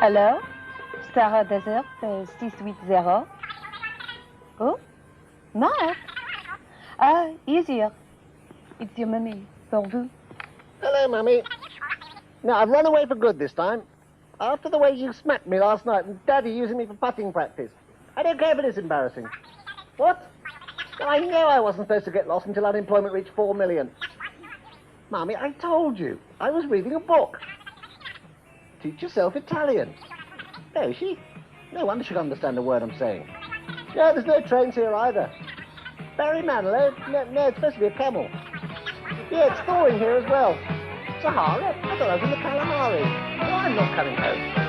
Hello? Sahara Desert, 680. Oh? Mark? Ah, easier. It's your mummy, for vous. Hello, Mummy. Now, I've run away for good this time. After the way you smacked me last night and Daddy using me for putting practice. I don't care if it is embarrassing. What? Well, I know I wasn't supposed to get lost until unemployment reached 4 million. Mummy, I told you. I was reading a book. Teach yourself Italian. No, she... No wonder she'll understand a word I'm saying. No, there's no trains here either. Barry Manilow? No, it's supposed to be a camel. Yeah, it's thawing here as well. Sahara? I thought I was in the Kalahari. No, I'm not coming home.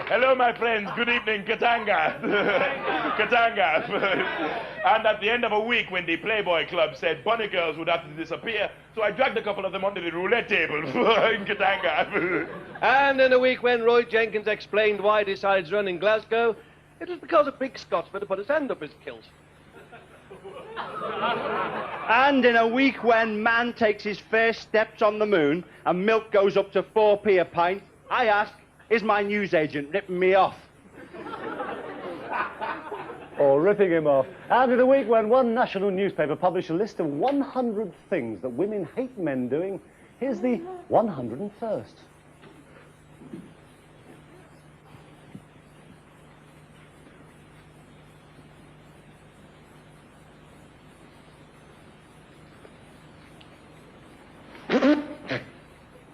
Hello, my friends. Good evening, Katanga. Katanga. And at the end of a week, when the Playboy Club said bunny girls would have to disappear, so I dragged a couple of them onto the roulette table in Katanga. And in a week when Roy Jenkins explained why he decides to run in Glasgow, it was because a big Scotsman had put his hand up his kilt. And in a week when man takes his first steps on the moon and milk goes up to 4p a pint, I ask, is my newsagent ripping me off? Or ripping him off. And in a week when one national newspaper published a list of 100 things that women hate men doing, here's the 101st.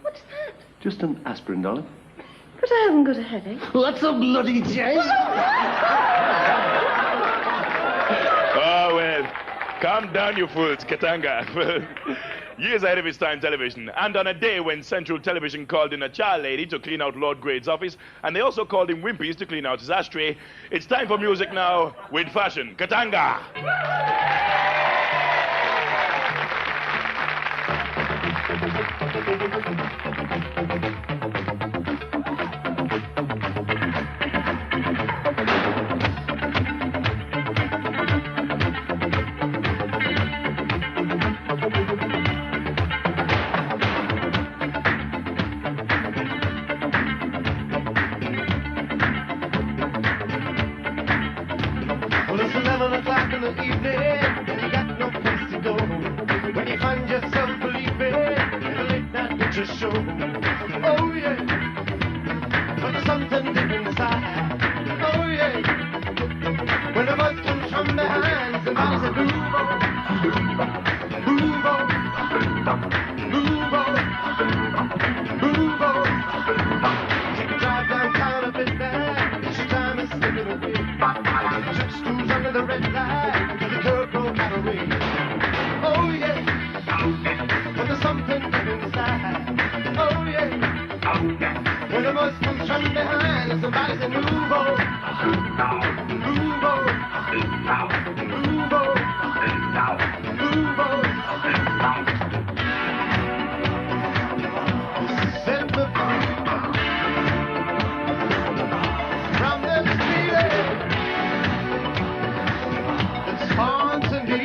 What's that? Just an aspirin, darling. But I haven't got a headache. What's a bloody change? Oh, well, calm down, you fools, Katanga. Years ahead of his time, television. And on a day when Central Television called in a child lady to clean out Lord Grade's office, and they also called in Wimpies to clean out his ashtray, it's time for music now with fashion. Katanga! Well, it's 11 o'clock in the evening, and you got no place to go. When you find yourself believing in a late night picture show. Oh, yeah, but there's something deep inside. Oh, yeah, when the voice comes from behind, somebody said, move on, move on, move on, move on. Take a drive downtown a bit back, it's your time is slipping away. Schools under the red light to the Turbo Cabaret. Oh yeah, but there's something deep inside. Oh yeah, when the voice comes from behind and somebody says move on, move on, move on, move on. Set me free from this feeling. Haunting me.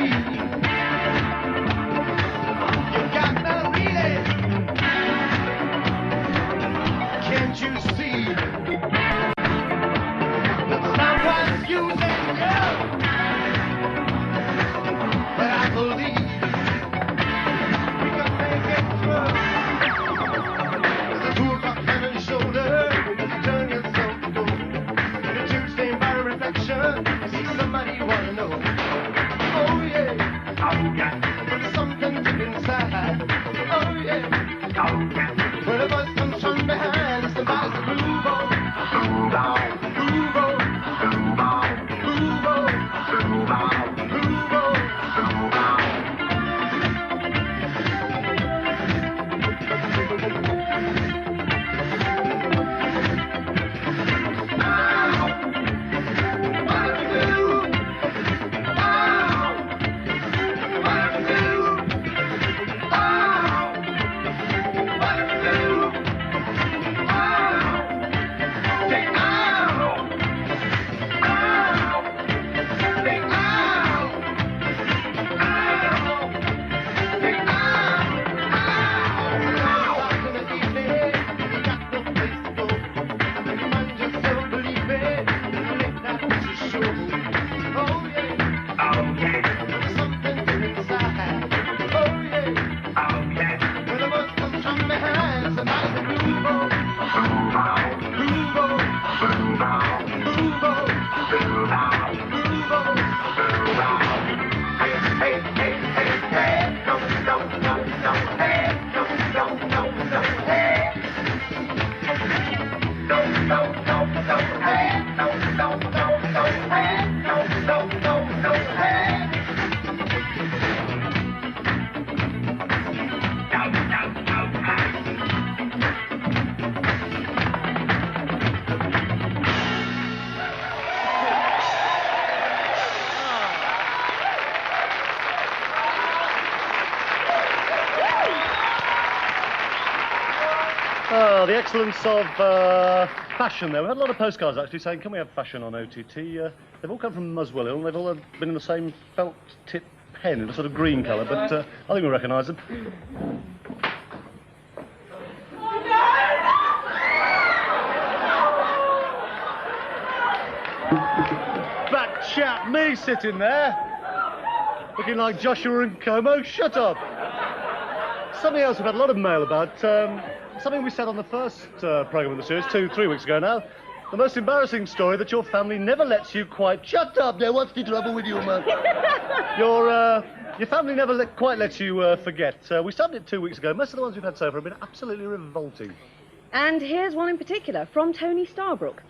You got me reading. Can't you see that someone's using you? Well, the excellence of fashion there. We had a lot of postcards actually saying, can we have fashion on OTT? They've all come from Muswell and they've all been in the same felt tip pen in a sort of green colour, but I think we recognise them. Back chap, me sitting there, looking like Joshua and Como. Shut up. Something else we've had a lot of mail about. Something we said on the first programme of the series, 2-3 weeks ago now. The most embarrassing story that your family never lets you quite... Shut up there, what's the trouble with you, man? Your family never quite lets you forget. We started it 2 weeks ago. Most of the ones we've had so far have been absolutely revolting. And here's one in particular, from Tony Starbrook.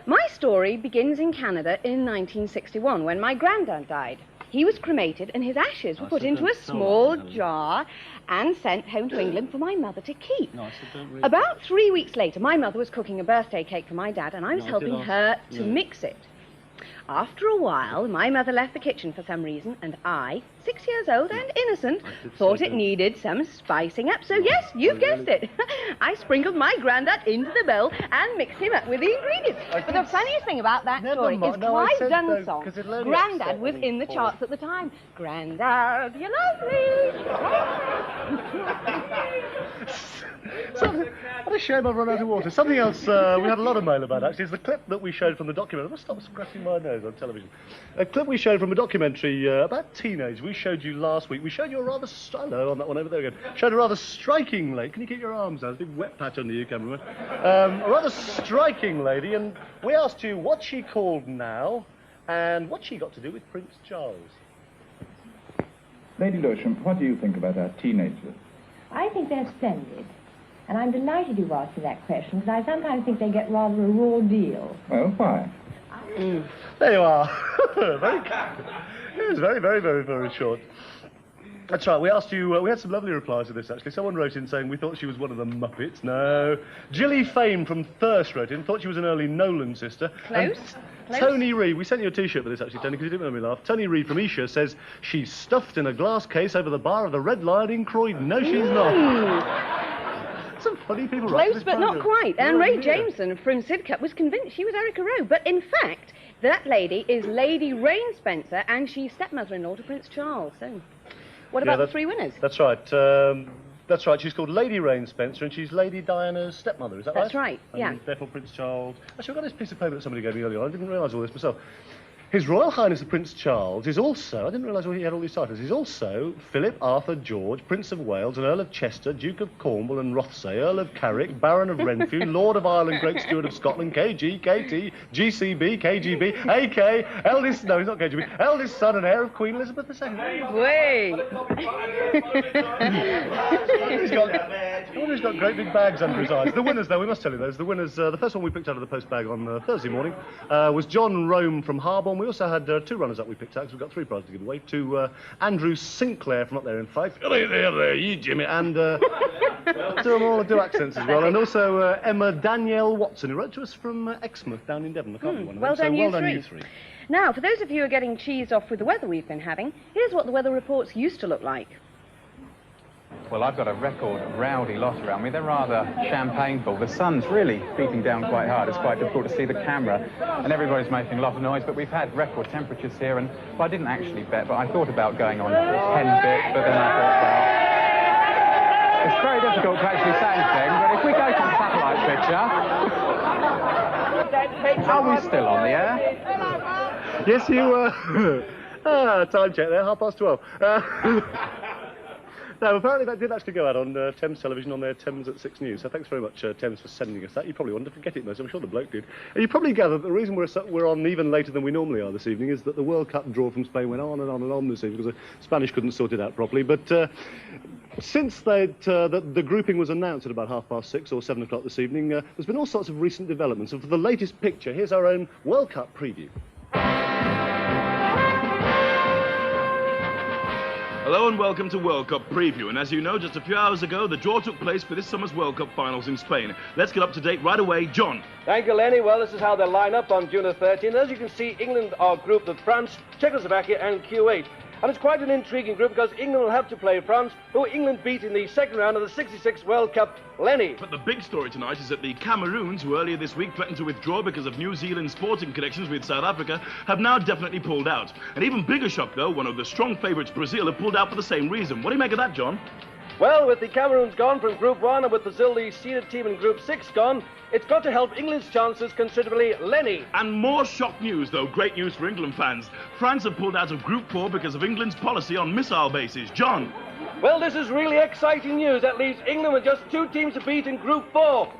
My story begins in Canada in 1961, when my granddad died. He was cremated and his ashes were put into a small jar and sent home to England for my mother to keep. About 3 weeks later, my mother was cooking a birthday cake for my dad and I was helping her to mix it. After a while, my mother left the kitchen for some reason and I, 6 years old and innocent, thought it needed some spicing up. So yes, you've guessed it. I sprinkled my granddad into the bowl and mixed him up with the ingredients. But the funniest thing about that story is Clive Dunn's song, Grandad, was in the charts at the time. Grandad, you're lovely. What a shame I've run out of water. Something else we had a lot of mail about, actually, is the clip that we showed from the documentary. I must stop scratching my nose on television. A clip we showed from a documentary about teenage. We showed you last week. We showed you a rather... Hello, on that one over there again. Showed a rather striking lady. Can you keep your arms down? There's a big wet patch under you, cameraman. A rather striking lady, and we asked you what she called now and what she got to do with Prince Charles. Lady Lewisham, what do you think about our teenagers? I think they're splendid. And I'm delighted you asked me that question, because I sometimes think they get rather a raw deal. Well, why? There you are. It was very, very, very, very short. That's right, we asked you, we had some lovely replies to this, actually. Someone wrote in saying we thought she was one of the Muppets. No. Gilly Fame from Thirst wrote in, thought she was an early Nolan sister. Close. Tony Reed, we sent you a T-shirt for this, actually, Tony, because you didn't make me laugh. Tony Reed from Isha says she's stuffed in a glass case over the bar of the Red Lion in Croydon. No, she's not. Some funny people. Close, but not quite. And Ray Jameson from Sidcup was convinced she was Erica Rowe. But in fact, that lady is Lady Rain Spencer, and she's stepmother-in-law to Prince Charles. So, what about the three winners? That's right. That's right. She's called Lady Rain Spencer, and she's Lady Diana's stepmother. Is that right? That's right. Yeah. And therefore, Prince Charles. Actually, I've got this piece of paper that somebody gave me earlier on. I didn't realise all this myself. His Royal Highness the Prince Charles is also, I didn't realise he had all these titles, he's also Philip Arthur George, Prince of Wales, and Earl of Chester, Duke of Cornwall and Rothesay, Earl of Carrick, Baron of Renfrew, Lord of Ireland, Great Steward of Scotland, KG, KT, GCB, KGB, AK, eldest, no, he's not KGB, eldest son and heir of Queen Elizabeth II. Wait. He's got great big bags under his eyes. The winners, though, we must tell you those. The winners, the first one we picked out of the post bag on Thursday morning was John Rome from Harborne. We also had two runners-up we picked out, because we've got 3 prizes to give away, to Andrew Sinclair from up there in Fife. There, you Jimmy. And do them all, do accents as well. And also Emma Danielle Watson, who wrote to us from Exmouth down in Devon. I can't remember well done, you three. Now, for those of you who are getting cheesed off with the weather we've been having, here's what the weather reports used to look like. Well, I've got a record rowdy lot around me. They're rather champagne-full. The sun's really beating down quite hard. It's quite difficult to see the camera, and everybody's making a lot of noise, but we've had record temperatures here, and well, I didn't actually bet, but I thought about going on 10-bit, but then I thought, well, it's very difficult to actually say anything, but if we go to the satellite picture... Are we still on the air? Yes, you time check there, 12:30. No, apparently that did actually go out on Thames Television on their Thames at 6 News. So thanks very much, Thames, for sending us that. You probably wanted to forget it most. I'm sure the bloke did. And you probably gather that the reason we're on even later than we normally are this evening is that the World Cup draw from Spain went on and on and on this evening because the Spanish couldn't sort it out properly. But since the grouping was announced at about 6:30 or 7 o'clock this evening, there's been all sorts of recent developments. And for the latest picture, here's our own World Cup preview. Hello and welcome to World Cup Preview. And as you know, just a few hours ago, the draw took place for this summer's World Cup finals in Spain. Let's get up to date right away. John. Thank you, Lenny. Well, this is how they line up on June the 13th. As you can see, England are grouped with France, Czechoslovakia and Kuwait. And it's quite an intriguing group because England will have to play France, who England beat in the second round of the '66 World Cup, Lenny. But the big story tonight is that the Cameroons, who earlier this week threatened to withdraw because of New Zealand's sporting connections with South Africa, have now definitely pulled out. An even bigger shock, though, one of the strong favourites, Brazil, have pulled out for the same reason. What do you make of that, John? Well, with the Cameroons gone from Group 1 and with Brazil, the seeded team in Group 6, gone, it's got to help England's chances considerably, Lenny. And more shock news, though. Great news for England fans. France have pulled out of Group 4 because of England's policy on missile bases. John? Well, this is really exciting news. That leaves England with just 2 teams to beat in Group 4.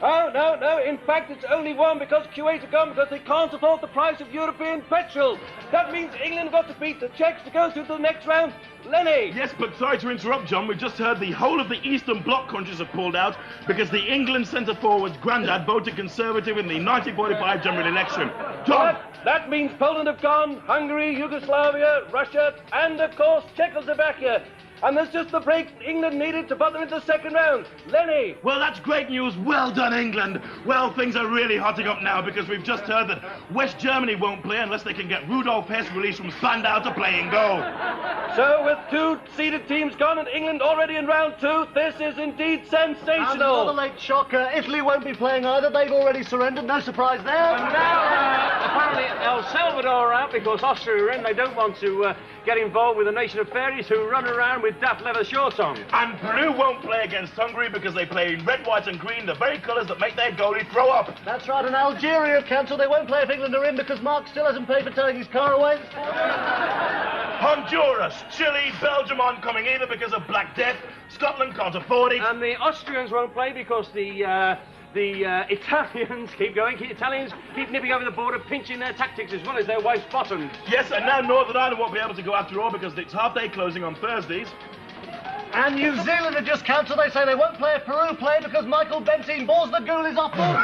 Oh, no. In fact, it's only 1 because Kuwait have gone because they can't afford the price of European petrol. That means England have got to beat the Czechs to go through to the next round. Lenny! Yes, but sorry to interrupt, John. We've just heard the whole of the Eastern Bloc countries have pulled out because the England centre-forward's granddad voted Conservative in the 1945 general election. John! That means Poland have gone, Hungary, Yugoslavia, Russia, and, of course, Czechoslovakia. And there's just the break England needed to put them into the second round. Lenny! Well, that's great news. Well done, England. Well, things are really hotting up now because we've just heard that West Germany won't play unless they can get Rudolf Hess released from Spandau to play in goal. So, with 2 seeded teams gone and England already in round 2, this is indeed sensational. And another late shocker. Italy won't be playing either. They've already surrendered. No surprise there. And now, apparently, El Salvador are out because Austria are in. They don't want to get involved with a nation of fairies who run around with daft leather shorts on. And Peru won't play against Hungary because they play in red, white and green, the very colours that make their goalie throw up. That's right, and Algeria have cancelled. They won't play if England are in because Mark still hasn't paid for towing his car away. Honduras, Chile, Belgium aren't coming either because of Black Death. Scotland can't afford it. And the Austrians won't play because the Italians Italians keep nipping over the border, pinching their tactics as well as their wife's bottoms. Yes, and now Northern Ireland won't be able to go after all because it's half-day closing on Thursdays. And New Zealand have just cancelled. They say they won't play if Peru play because Michael Bentine bores the ghoulies off them.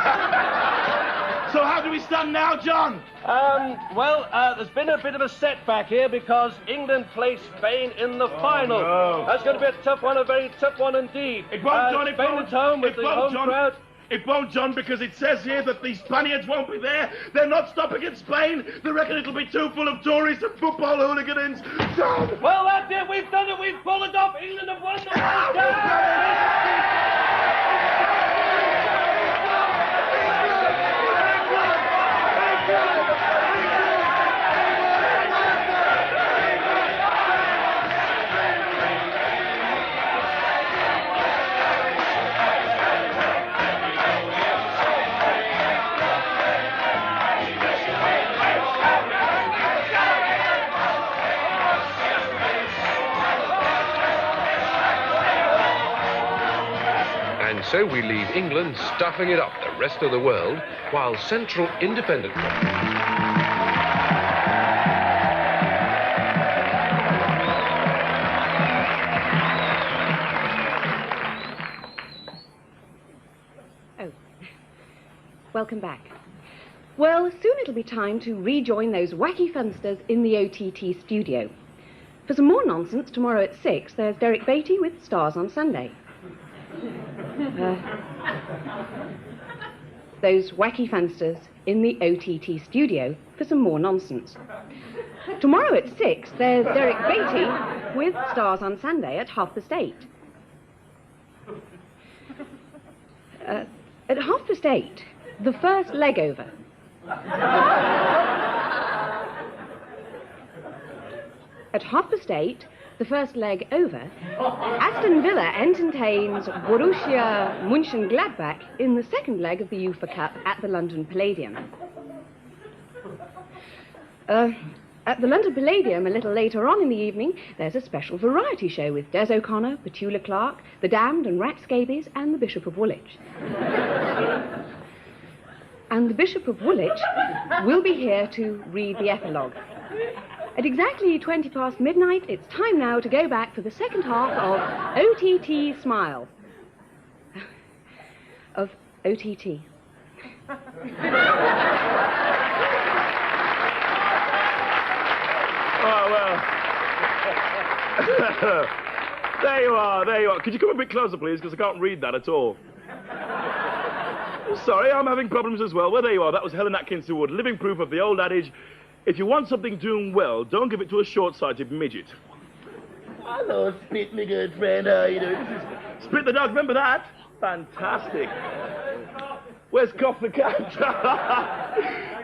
So how do we stand now, John? There's been a bit of a setback here because England plays Spain in the final. No. That's going to be a tough one, a very tough one indeed. It won't, John. Spain is home with the home crowd. It won't, John, because it says here that the Spaniards won't be there. They're not stopping at Spain. They reckon it'll be too full of tourists and football hooligans. John! Well, that's it. We've done it. We've pulled it off. England have won the World Cup. And so we leave England stuffing it up the rest of the world, while Central Independent... Oh, welcome back. Well, soon it'll be time to rejoin those wacky funsters in the OTT studio. For some more nonsense, tomorrow at 6, there's Derek Beatty with Stars on Sunday. Those wacky funsters in the OTT studio for some more nonsense. Tomorrow at 6, there's Derek Beatty with Stars on Sunday at 8:30. At 8:30, the first leg over. At 8:30, the first leg over, Aston Villa entertains Borussia Mönchengladbach in the second leg of the UEFA Cup at the London Palladium. At the London Palladium, a little later on in the evening, there's a special variety show with Des O'Connor, Petula Clark, The Damned and Rat Scabies, and the Bishop of Woolwich. And the Bishop of Woolwich will be here to read the epilogue. At exactly 20 past midnight, it's time now to go back for the second half of OTT Smile. Of OTT. Oh, well. There you are. Could you come a bit closer, please, because I can't read that at all. Sorry, I'm having problems as well. Well, there you are. That was Helen Atkins Wood, living proof of the old adage, If you want something doing well, don't give it to a short-sighted midget. Hello, Spit, my good friend. How you doing? Spit the dog, remember that? Fantastic. Where's Cough the cat?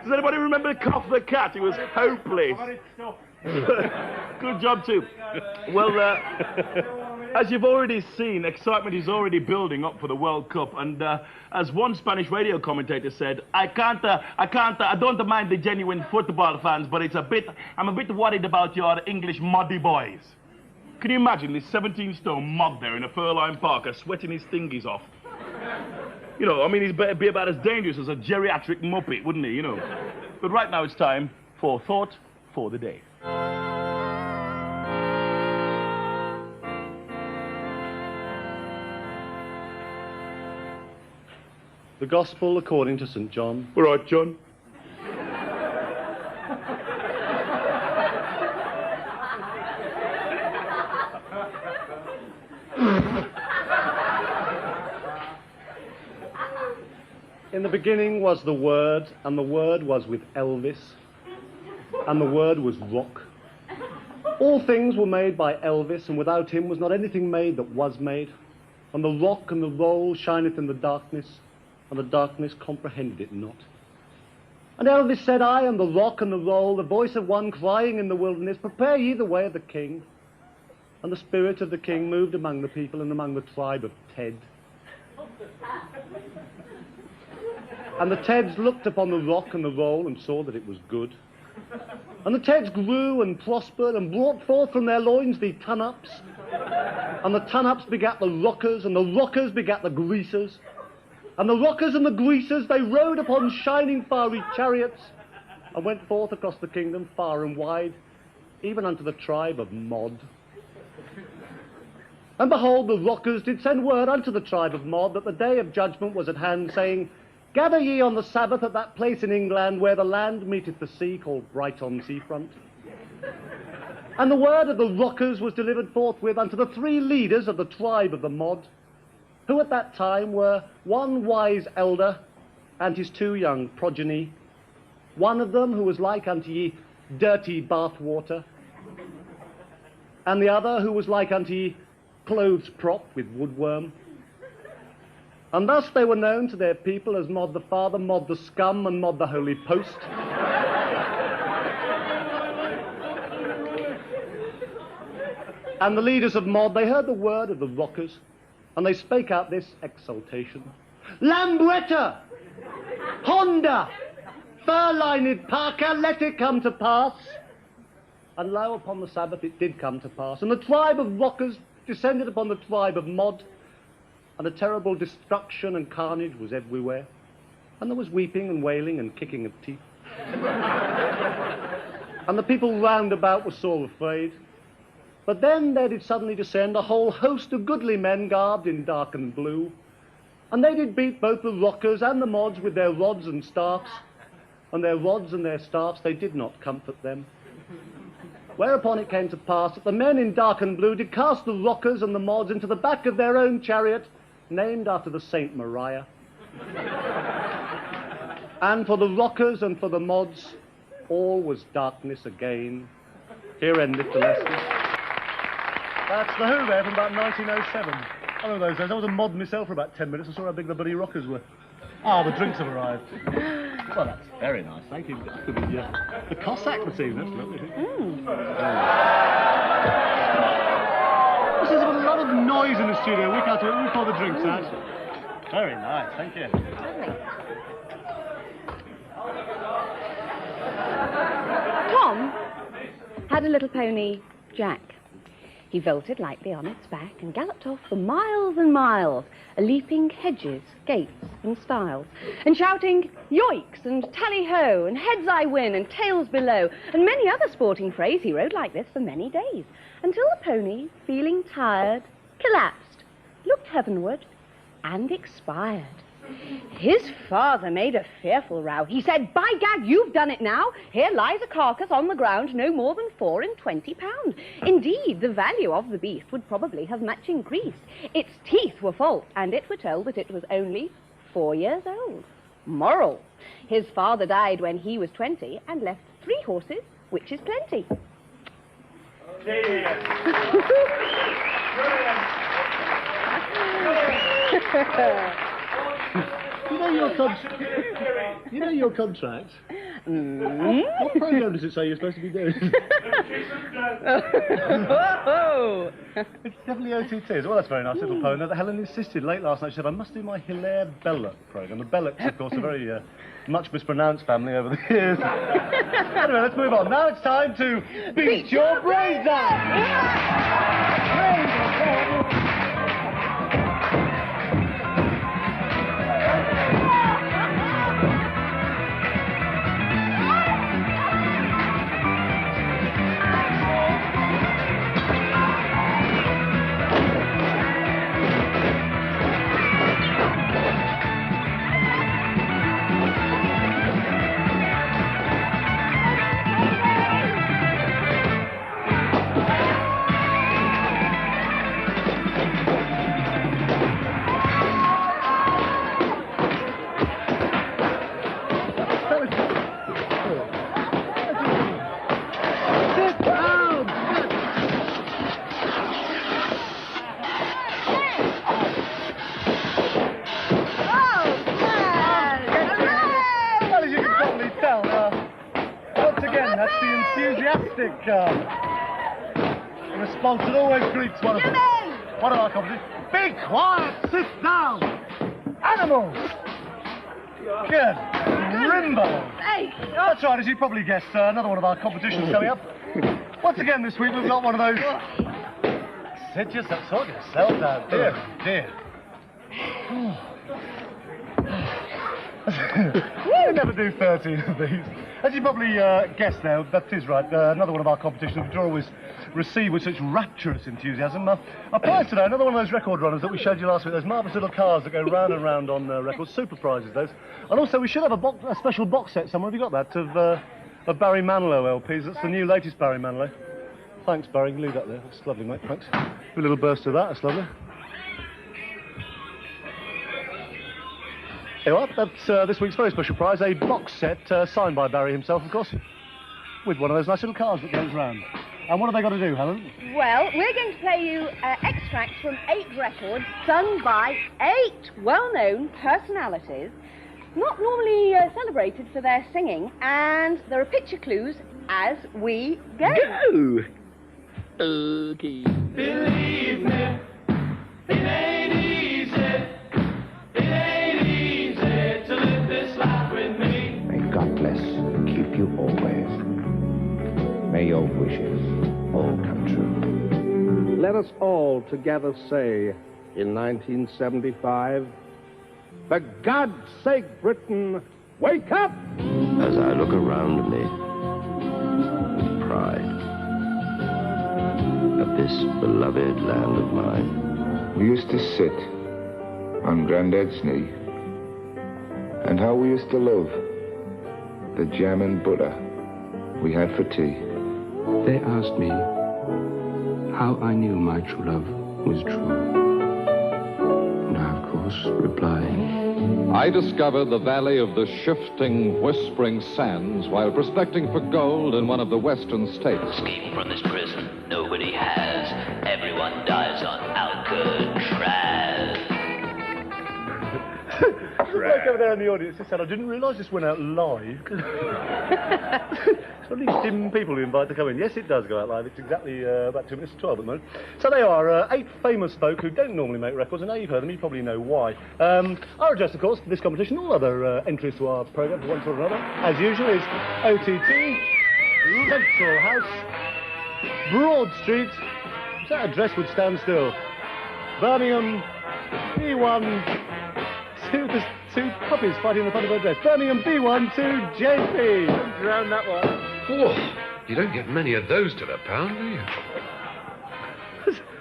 Does anybody remember Cough the cat? He was hopeless. Good job, too. Well, as you've already seen, excitement is already building up for the World Cup. And as one Spanish radio commentator said, I don't mind the genuine football fans, but I'm a bit worried about your English muddy boys. Can you imagine this 17-stone mud there in a fur-lined parka sweating his thingies off? You know, I mean, he'd be about as dangerous as a geriatric muppet, wouldn't he, you know? But right now it's time for Thought for the Day. The Gospel according to St. John. All right, John. In the beginning was the Word, and the Word was with Elvis, and the Word was rock. All things were made by Elvis, and without him was not anything made that was made. And the rock and the roll shineth in the darkness, and the darkness comprehended it not. And Elvis said, I am the rock and the roll, the voice of one crying in the wilderness, prepare ye the way of the king. And the spirit of the king moved among the people and among the tribe of Ted. And the Teds looked upon the rock and the roll and saw that it was good. And the Teds grew and prospered and brought forth from their loins the ton-ups. And the ton-ups begat the rockers, and the rockers begat the greasers. And the rockers and the greasers, they rode upon shining fiery chariots and went forth across the kingdom far and wide, even unto the tribe of Mod. And behold, the rockers did send word unto the tribe of Mod that the day of judgment was at hand, saying, Gather ye on the Sabbath at that place in England where the land meeteth the sea, called Brighton seafront. And the word of the rockers was delivered forthwith unto the 3 leaders of the tribe of the Mod, who at that time were one wise elder and his 2 young progeny, one of them who was like unto ye dirty bath water, and the other who was like unto ye clothes prop with woodworm. And thus they were known to their people as Mod the Father, Mod the Scum, and Mod the Holy Post. And the leaders of Mod, they heard the word of the rockers, and they spake out this exultation. Lambretta! Honda! Fur-lined parka, let it come to pass. And lo, upon the Sabbath it did come to pass. And the tribe of rockers descended upon the tribe of Mod, and a terrible destruction and carnage was everywhere. And there was weeping and wailing and kicking of teeth. And the people round about were sore afraid. But then there did suddenly descend a whole host of goodly men garbed in dark and blue, and they did beat both the rockers and the Mods with their rods and staffs, and their rods and their staffs they did not comfort them. Whereupon it came to pass that the men in dark and blue did cast the rockers and the Mods into the back of their own chariot, named after the Saint Maria. And for the rockers and for the Mods, all was darkness again. Here endeth the lesson. That's the Who there from about 1907. I remember those days. I was a Mod myself for about 10 minutes. I saw how big the bloody rockers were. Ah, the drinks have arrived. Well, that's very nice. Thank you. That's for the Cossack this evening. That's lovely. This is a lot of noise in the studio. We can't do it. We pour the drinks out. Very nice. Thank you. Tom had a little pony, Jack. He vaulted lightly on its back and galloped off for miles and miles, a-leaping hedges, gates and stiles, and shouting yoicks and tally-ho and heads I win and tails below, and many other sporting phrase. He rode like this for many days, until the pony, feeling tired, collapsed, looked heavenward, and expired. His father made a fearful row. He said, "By gad, you've done it now. Here lies a carcass on the ground, no more than 24 pounds. Indeed, the value of the beast would probably have much increased. Its teeth were false, and it were told that it was only 4 years old." Moral: his father died when he was 20 and left 3 horses, which is plenty. You know your contract? What programme does it say you're supposed to be doing? It's definitely OTT as well. That's a very nice little poem. Helen insisted late last night. She said, I must do my Hilaire Belloc programme. The Bellocs, of course, are very much mispronounced family over the years. Anyway, let's move on. Now it's time to beat your brains out! That's the enthusiastic response that always greets one of our competitions. Be quiet! Sit down! Animals! Good. Rimbo! That's right, as you probably guessed, another one of our competitions coming up. Once again this week we've got one of those... Sit yourself, sort yourself down. Dear, dear. We never do 13 of these. As you probably guessed now, that is right, another one of our competitions which are always received with such rapturous enthusiasm. A prize today, another one of those record runners that we showed you last week, those marvellous little cars that go round and round on records, super prizes those. And also we should have a special box set somewhere, have you got that, of Barry Manilow LPs. That's the new latest Barry Manilow. Thanks Barry, leave that there, that's lovely mate, thanks. A little burst of that, that's lovely. Here we are, that's this week's very special prize, a box set signed by Barry himself, of course, with one of those nice little cars that goes round. And what have they got to do, Helen? Well, we're going to play you extracts from 8 records sung by 8 well-known personalities, not normally celebrated for their singing, and there are picture clues as we go. Go! Okay. Believe me, it ain't easy. It ain't easy to live this life with me. May God bless and keep you always. May your wishes all come true. Let us all together say, in 1975, for God's sake, Britain, wake up! As I look around me with pride at this beloved land of mine. We used to sit on Granddad's knee, and how we used to love the jam and butter we had for tea. They asked me how I knew my true love was true. And I, of course, replied, I discovered the valley of the shifting, whispering sands while prospecting for gold in one of the western states. Escaping from this prison, nobody has. Everyone dies on Alcatraz. The bloke over there in the audience just said, I didn't realise this went out live. It's only dim people who invite to come in. Yes, it does go out live. It's exactly about 2 minutes to 12 at the moment. So they are 8 famous folk who don't normally make records, and now you've heard them, you probably know why. Our address, of course, for this competition, all other entries to our programme for one sort or another, as usual, is OTT, Central House, Broad Street. That address would stand still. Birmingham, B1, 2 puppies fighting in the front of her dress. Birmingham B1 2JP. Around that one. Whoa, you don't get many of those to the pound, do you?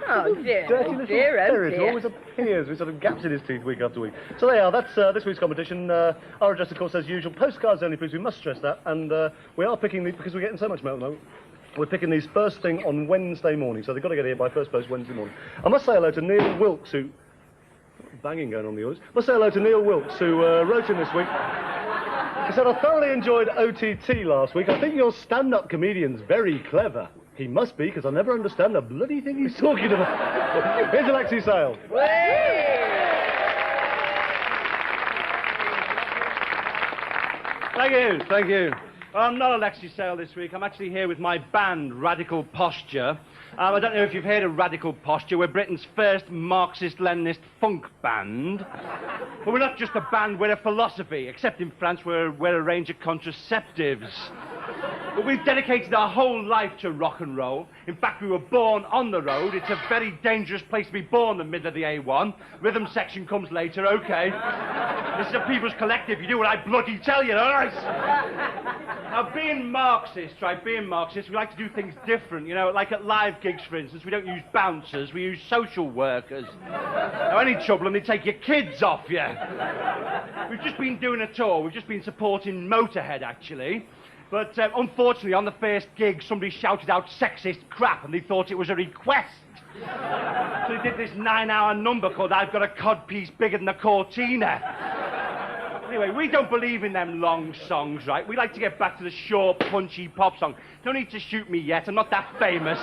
Oh dear, Dirty oh little dear, oh ferret who dear. always appears with sort of gaps in his teeth week after week. So there you are, that's this week's competition. Our address, of course, as usual, postcards only, please, we must stress that. And we are picking these, because we're getting so much mail at the moment, we're picking these first thing on Wednesday morning, so they've got to get here by first post Wednesday morning. I must say hello to Neil Wilkes, who... banging going on the audience. Let's say hello to Neil Wilkes, who wrote in this week. He said, I thoroughly enjoyed OTT last week. I think your stand-up comedian's very clever. He must be, because I never understand the bloody thing he's talking about. Here's Alexi Sale. Thank you, thank you. I'm not Alexi Sale this week. I'm actually here with my band, Radical Posture. I don't know if you've heard of Radical Posture. We're Britain's first Marxist-Leninist funk band. But we're not just a band, we're a philosophy, except in France we're a range of contraceptives. But we've dedicated our whole life to rock and roll. In fact, we were born on the road. It's a very dangerous place to be born in the middle of the A1. Rhythm section comes later, okay. This is a people's collective. You do what I bloody tell you, all right? Now, being Marxists, right, we like to do things different, you know, like at live gigs, for instance, we don't use bouncers, we use social workers. Now, any trouble and they take your kids off you. We've just been doing a tour. We've just been supporting Motorhead, actually. But unfortunately, on the first gig, somebody shouted out sexist crap and they thought it was a request. So they did this 9-hour number called I've Got a Codpiece Bigger Than a Cortina. Anyway, we don't believe in them long songs, right? We like to get back to the short, punchy pop song. Don't need to shoot me yet, I'm not that famous.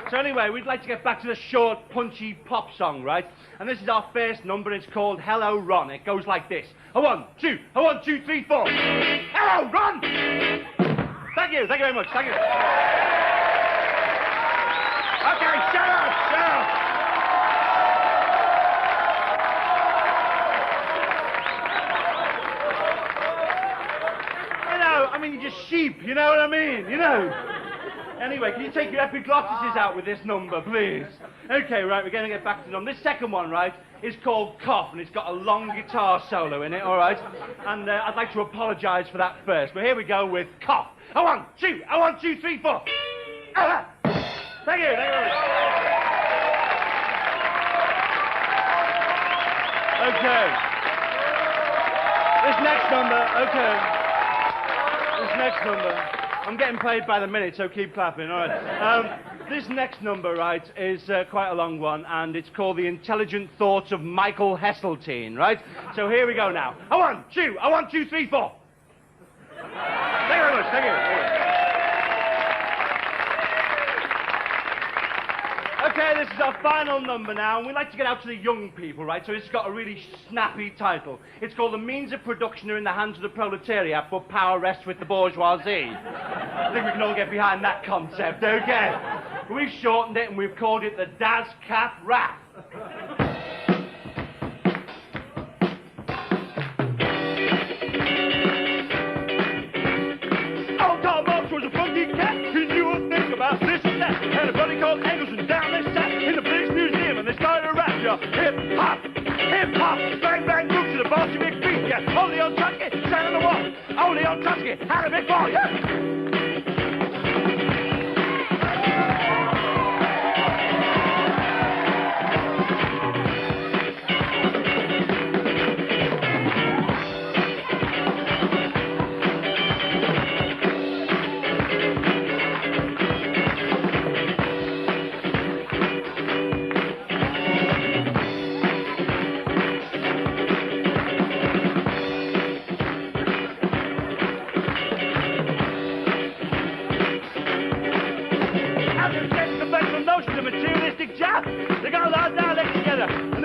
So anyway, we'd like to get back to the short, punchy pop song, right? And this is our first number, it's called Hello, Ron. It goes like this. A 1, 2, a 1, 2, 3, 4. Hello, Ron! Thank you very much, thank you. Okay, shut up! You know, I mean, you're just sheep, you know what I mean? You know. Anyway, can you take your epiglottises out with this number, please? Okay, right, we're going to get back to the number. This second one, right, is called Cough, and it's got a long guitar solo in it, all right? And I'd like to apologise for that first, but here we go with Cough. A 1, 2, a 1, 2, 3, 4. Thank you very much. Okay. This next number, I'm getting paid by the minute, so keep clapping, all right. This next number, right, is quite a long one, and it's called The Intelligent Thoughts of Michael Heseltine, right? So here we go now. A 1, 2, a 1, 2, 3, 4. Thank you very much, thank you. Okay, this is our final number now, and we like to get out to the young people, right? So it's got a really snappy title. It's called The Means of Production Are in the Hands of the Proletariat, but Power Rests with the Bourgeoisie. I think we can all get behind that concept, okay? We've shortened it, and we've called it the Das Cat Rap. Old Karl Marx was a funky cat. He knew a thing about this and that. And a buddy called Engels, and down they sat in the British Museum, and they started to rap, yeah. Hip-hop, hip-hop, bang-bang, move to the Bolshevik beat, yeah. Only on Trotsky, stand on the wall. Only on Trotsky, had a big ball, yeah.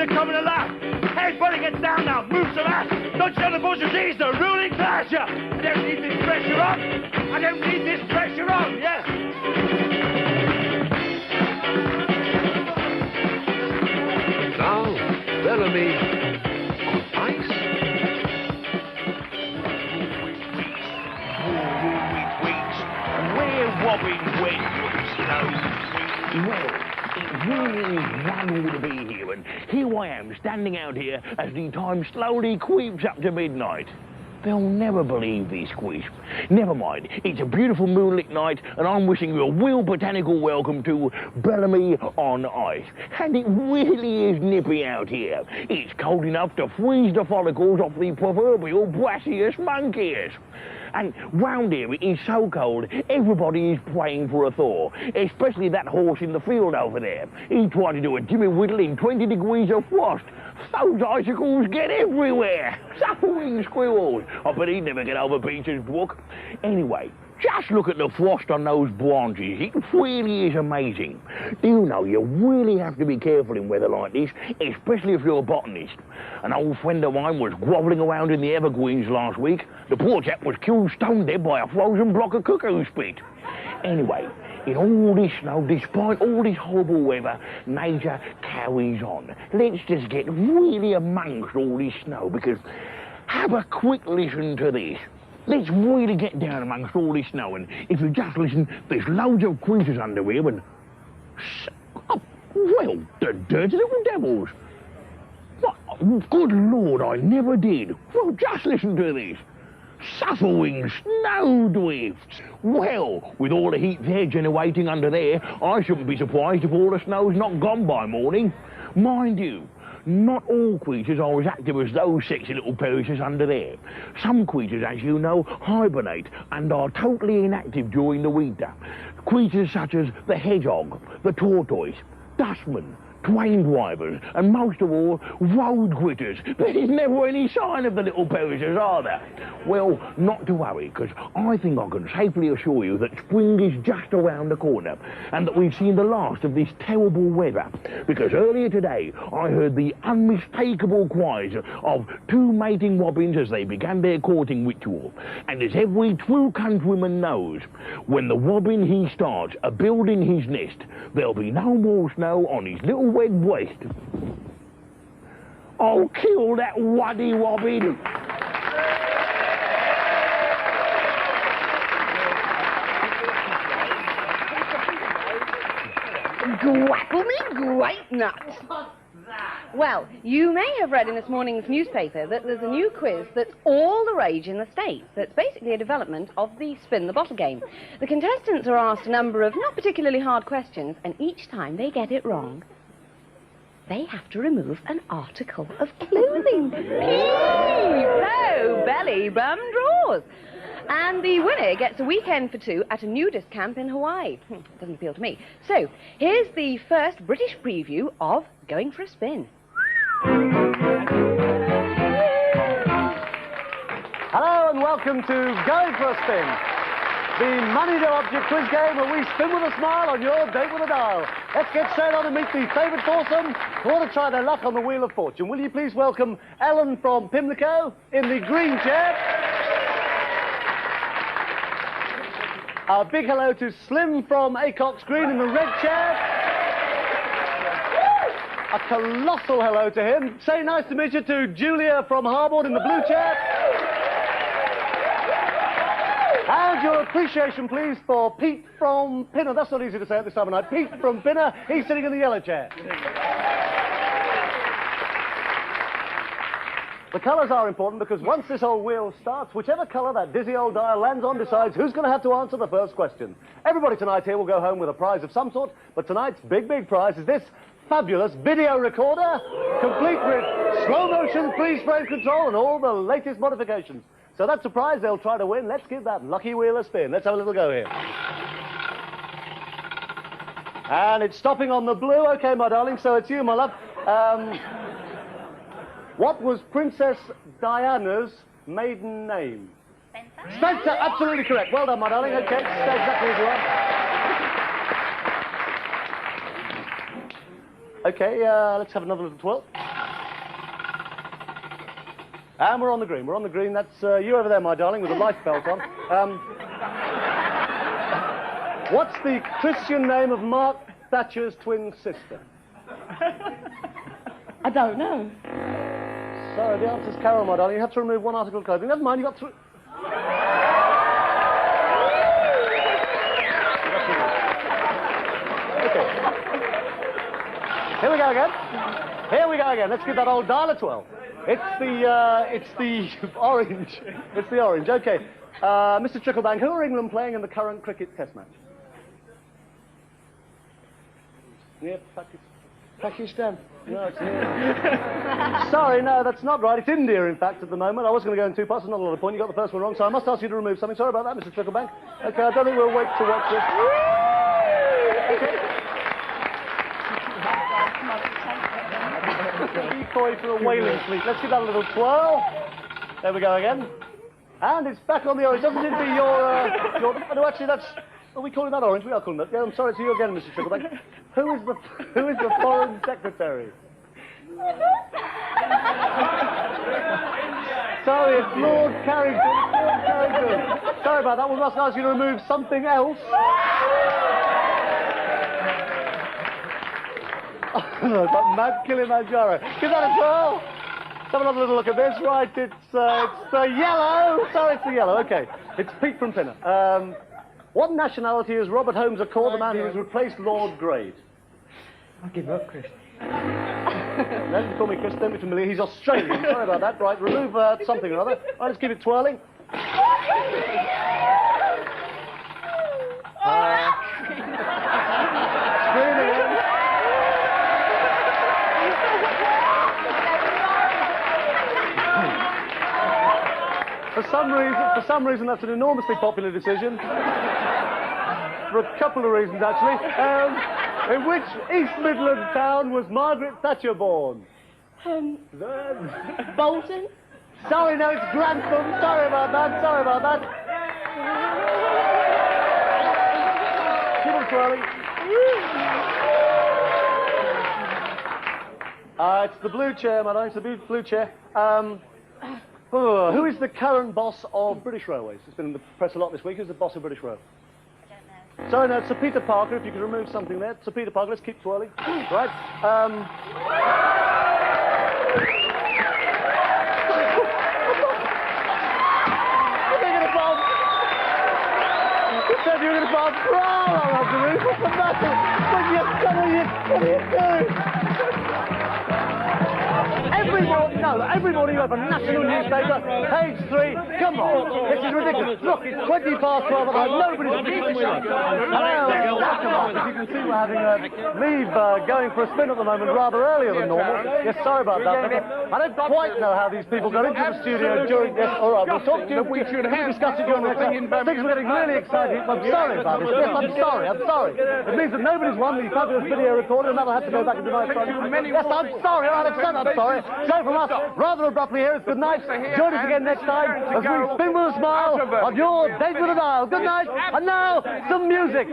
Coming alive. Everybody get down now. Move some ass. Don't you know the bourgeoisie is the ruling class? Yeah. I don't need this pressure on. I don't need this pressure on. Yes. Now, Bellamy on ice. We're wobbing wings, Well, it really is wonderful to be here, and here I am, standing out here as the time slowly creeps up to midnight. They'll never believe this, Squish. Never mind, it's a beautiful moonlit night, and I'm wishing you a real botanical welcome to Bellamy on Ice. And it really is nippy out here. It's cold enough to freeze the follicles off the proverbial brassius monkeys. And round here it is so cold, everybody is praying for a thaw, especially that horse in the field over there. He tried to do a Jimmy Whittle in 20 degrees of frost. Those icicles get everywhere. Suffering squirrels. I bet he'd never get over Peter's Brook. Anyway, just look at the frost on those branches. It really is amazing. Do you know, you really have to be careful in weather like this, especially if you're a botanist. An old friend of mine was grovelling around in the evergreens last week. The poor chap was killed stone dead by a frozen block of cuckoo spit. Anyway, in all this snow, despite all this horrible weather, nature carries on. Let's just get really amongst all this snow, because have a quick listen to this. Let's really get down amongst all this snow, and if you just listen, there's loads of creatures under here, and... Oh, well, the dirty little devils. What? Good Lord, I never did. Well, just listen to this. Suffering snowdrifts. Well, with all the heat they're generating under there, I shouldn't be surprised if all the snow's not gone by morning. Mind you, not all creatures are as active as those sexy little perishes under there. Some creatures, as you know, hibernate and are totally inactive during the winter. Creatures such as the hedgehog, the tortoise, dustmen, train drivers, and most of all, road critters. There's never any sign of the little perishers, are there? Well, not to worry, because I think I can safely assure you that spring is just around the corner, and that we've seen the last of this terrible weather. Because earlier today, I heard the unmistakable cries of two mating robins as they began their courting ritual. And as every true countryman knows, when the robin he starts a-building his nest, there'll be no more snow on his little red breast. I'll kill that waddy robin. Grapple me great nuts. Well, you may have read in this morning's newspaper that there's a new quiz that's all the rage in the States. That's basically a development of the spin the bottle game. The contestants are asked a number of not particularly hard questions, and each time they get it wrong, they have to remove an article of clothing. So, belly, bum, drawers. And the winner gets a weekend for two at a nudist camp in Hawaii. Doesn't appeal to me. So, here's the first British preview of Going for a Spin. Hello and welcome to Going for a Spin, the money no object quiz game where we spin with a smile on your date with a dial. Let's get straight on and meet the favourite foursome who want to try their luck on the Wheel of Fortune. Will you please welcome Ellen from Pimlico in the green chair. A big hello to Slim from Acox Green in the red chair. A colossal hello to him. Say nice to meet you to Julia from Harboard in the blue chair. And your appreciation, please, for Pete from Pinner. That's not easy to say at this time of night. Pete from Pinner, he's sitting in the yellow chair. The colours are important because once this old wheel starts, whichever colour that dizzy old dial lands on decides who's going to have to answer the first question. Everybody tonight here will go home with a prize of some sort, but tonight's big, big prize is this fabulous video recorder, complete with slow motion, freeze frame control and all the latest modifications. So that's a prize they'll try to win. Let's give that lucky wheel a spin. Let's have a little go here. And it's stopping on the blue. OK, my darling, so it's you, my love. What was Princess Diana's maiden name? Spencer. Spencer, absolutely correct. Well done, my darling. OK, stay exactly as you are. OK, let's have another little twirl. And we're on the green. We're on the green. That's you over there, my darling, with a life belt on. What's the Christian name of Mark Thatcher's twin sister? I don't know. So the answer's Carol, my darling. You have to remove one article of clothing. Never mind, you got three. Okay. Here we go again. Here we go again. Let's give that old dial a 12. It's the orange. It's the orange. Okay. Mr. Tricklebank, who are England playing in the current cricket test match? Yeah, Pakistan. No, it's sorry, no, that's not right. It's India, in fact, at the moment. I was going to go in two parts. There's not a lot of point. You got the first one wrong, so I must ask you to remove something. Sorry about that, Mr. Tricklebank. Okay, I don't think we'll wait to watch this. Okay. Decoy for a whaling fleet. Let's give that a little twirl. There we go again. And it's back on the orange. Doesn't it be your... No, actually, that's... Are we calling that orange? We are calling that. Yeah, I'm sorry, it's you again, Mr. Tricklebank. Who is the Foreign Secretary? Sorry, it's Lord Carrington. Lord Carrington. Sorry about that. We must ask you to remove something else. But Mad Kilimanjaro. Give that a twirl. Let's have another little look at this. Right, it's yellow. Sorry, it's the yellow. Okay. It's Pete from Pinner. What nationality is Robert Holmes a Court, the man who has replaced Lord Grade? I'll give up, Chris. No, you call me Chris, don't be familiar. He's Australian. Sorry about that. Right, remove something or other. Right, let's keep it twirling. Screaming in. For some reason, that's an enormously popular decision. For a couple of reasons, actually. In which East Midland town was Margaret Thatcher born? Bolton? Sorry, no, it's Grantham. Sorry about that. Sorry about that. Keep on twirling. It's the blue chair, madam. It's the blue chair. Who is the current boss of British Railways? It's been in the press a lot this week. Who's the boss of British Rail? I don't know. Sorry, no, it's Sir Peter Parker. If you could remove something there. Sir Peter Parker, let's keep twirling. Right. You said you were going to bomb. What's the matter? What are you doing? Every morning you have a national newspaper, page 3. Come on, this is ridiculous. Look, it's 20 past 12 and nobody's reading it. Come on, as you can see, we're having leave going for a spin at the moment rather earlier than normal. Yes, sorry about that. I don't quite know how these people got into the studio during... Yes, all right, we'll talk to you. We'll discuss it during the next things are getting really exciting. I'm sorry about this. Yes, I'm sorry. It means that nobody's won the fabulous video recorder and that'll have to go back into my phone. Yes, I'm sorry. All right, I'm sorry. So from us, rather abruptly here, it's good night. Join us again next time as we spin with a smile on your date with a dial. Good night. And now, some music.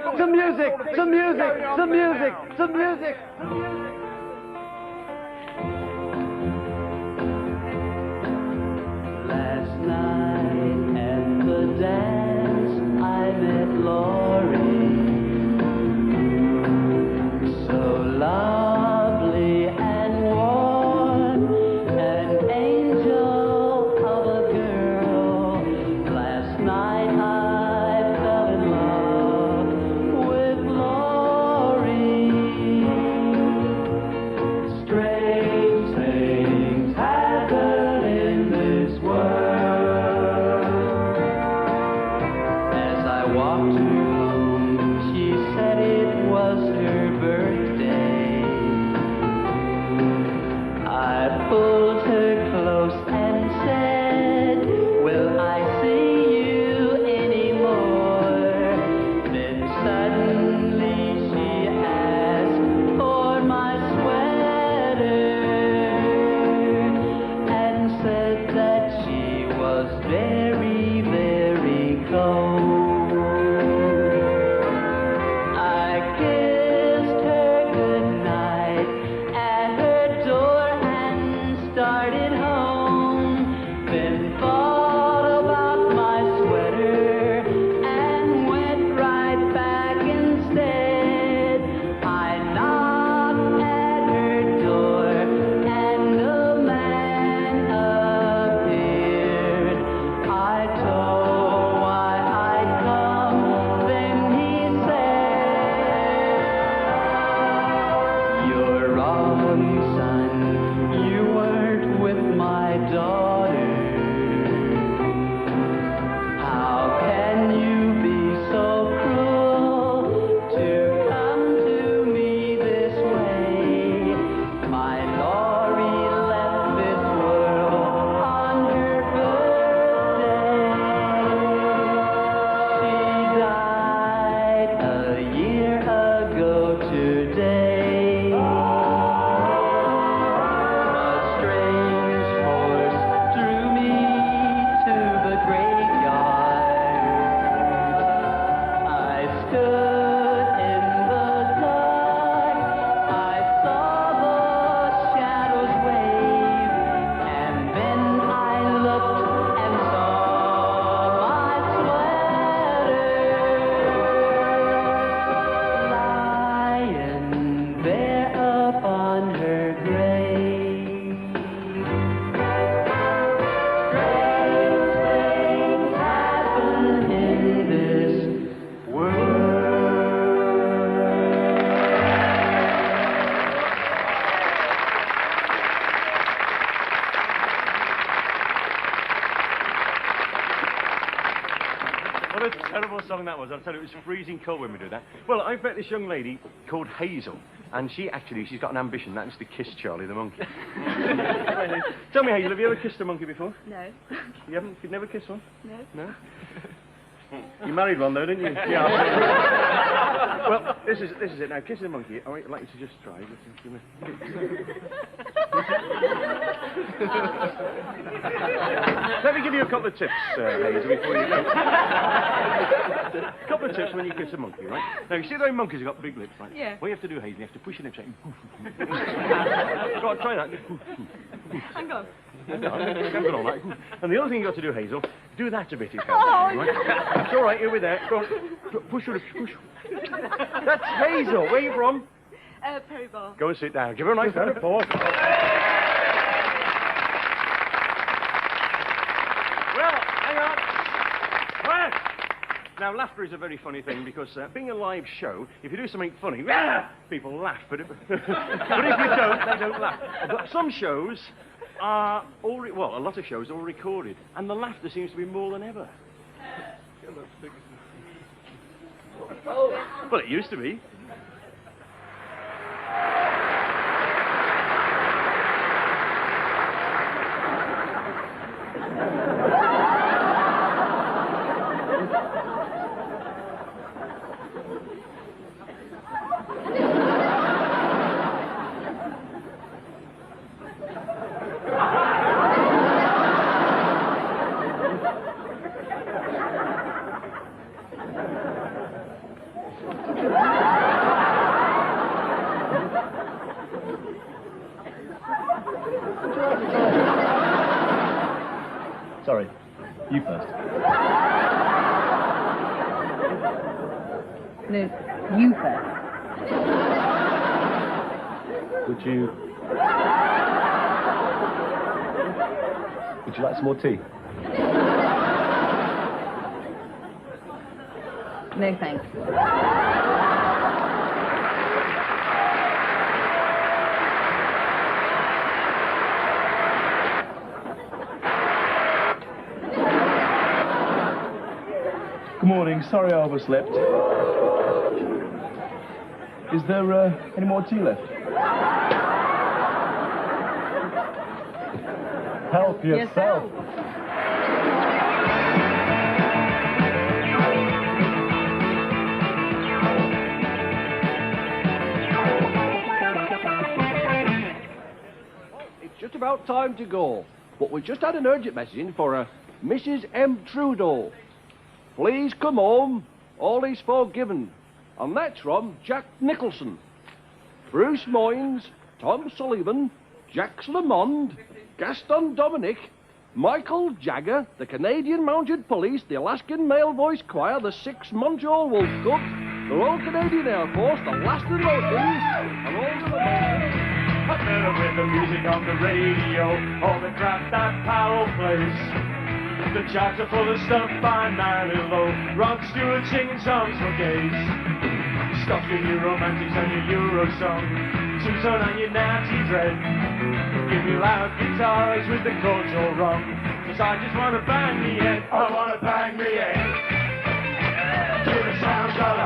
Last night at the dance, I met Laurie. So lovely and warm, an angel of a girl. Last night I fell in love with Laurie. song that was. I'll tell you, it was freezing cold when we did that. Well, I've met this young lady called Hazel, and she's got an ambition, that is to kiss Charlie the monkey. Tell me, Hazel, have you ever kissed a monkey before? No. You haven't? You've never kissed one? No. No? You married one, though, didn't you? Yeah. Well, this is it. Now, kissing a monkey, I'd like you to just try. Let me give you a couple of tips, Hazel, before you go. A couple of tips when you kiss a monkey, right? Now, you see those monkeys have got big lips, right? Yeah. What you have to do, Hazel, you have to push your lips out. Go on, try that. Hang on. Hang on, all right. And the other thing you got to do, Hazel, do that a bit, if you can. Oh, right? It's all right, you'll be there. Go on. Push your lips, push. That's Hazel. Where are you from? Perry Bar. Go and sit down. Give her a nice round of applause. Well, hang on. Right. Now, laughter is a very funny thing because being a live show, if you do something funny, people laugh. But if you don't, they don't laugh. But some shows are a lot of shows are recorded, and the laughter seems to be more than ever. Well, it used to be. Sorry, you first. No, you first. Would you like some more tea? No, thanks. Good morning. Sorry I overslept. Is there any more tea left? Help yourself. It's just about time to go, but we just had an urgent message in for Mrs. M. Trudeau. Please come home, all is forgiven. And that's from Jack Nicholson, Bruce Moynes, Tom Sullivan, Jacques Lamond, Gaston Dominic, Michael Jagger, the Canadian Mounted Police, the Alaskan Male Voice Choir, the 6 Montreal Wolf Cub, the Royal Canadian Air Force, the Last and Lotings, and all the With the music on the radio, all the crap that Powell plays. The charts are full of stuff by Marilyn Lowe, Rod Stewart singing songs for gays. Stop your new romantics and your Euro song, Tucson and your Nazi dread. Give me loud guitars with the chords all wrong, 'cause I just wanna bang me head. I wanna bang me head to the sounds of the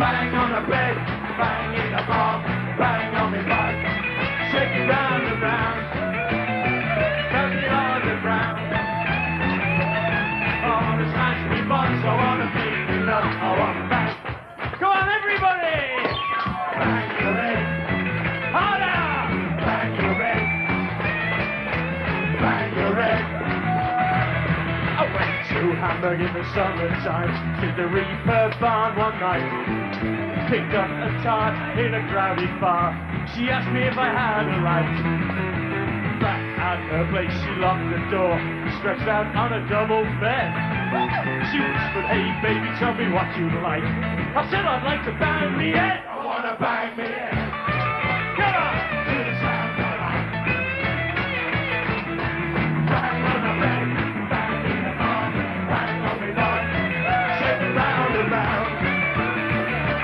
bang on the bed, bang in the bar, bang on me butt, shake it round and round, bang it on the ground. I wanna smash me buns, I wanna beat me nuts, I wanna bang. Come on, everybody! Bang your head, harder! Bang your head, bang your head. I went to Hamburg in the summertime, to the Reaper barn one night. Picked up a tart in a crowded bar. She asked me if I had a light. Back at her place, she locked the door, stretched out on a double bed. She whispered, "Hey baby, tell me what you like." I said I'd like to bang me head. I wanna bang me head. Come on, to the sound of light. Bang on the bed, bang in the bar, bang on me butt, shake it round and round.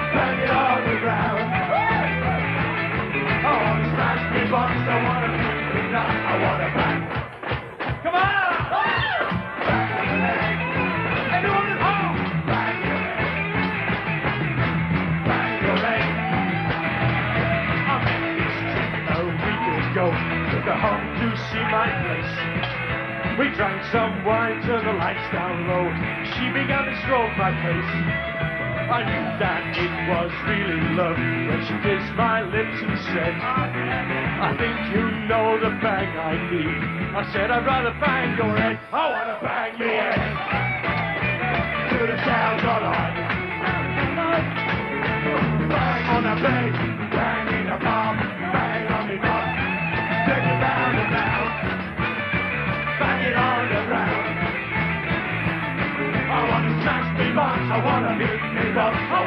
Bang it all around. I wanna smash me buns, I wanna beat me nuts, I wanna bang. Come on! Bang your head, place. We drank some wine, turned the lights down low. She began to stroke my face. I knew that it was really love when she kissed my lips and said, I think you know the bang I need. I said, I'd rather bang your head. I want to bang me head. To the sound of life. Bang on the bed, bang in the pub, bang on me butt. Take it round and round, bang it on the ground. I want to smash me box, I want to hit me box.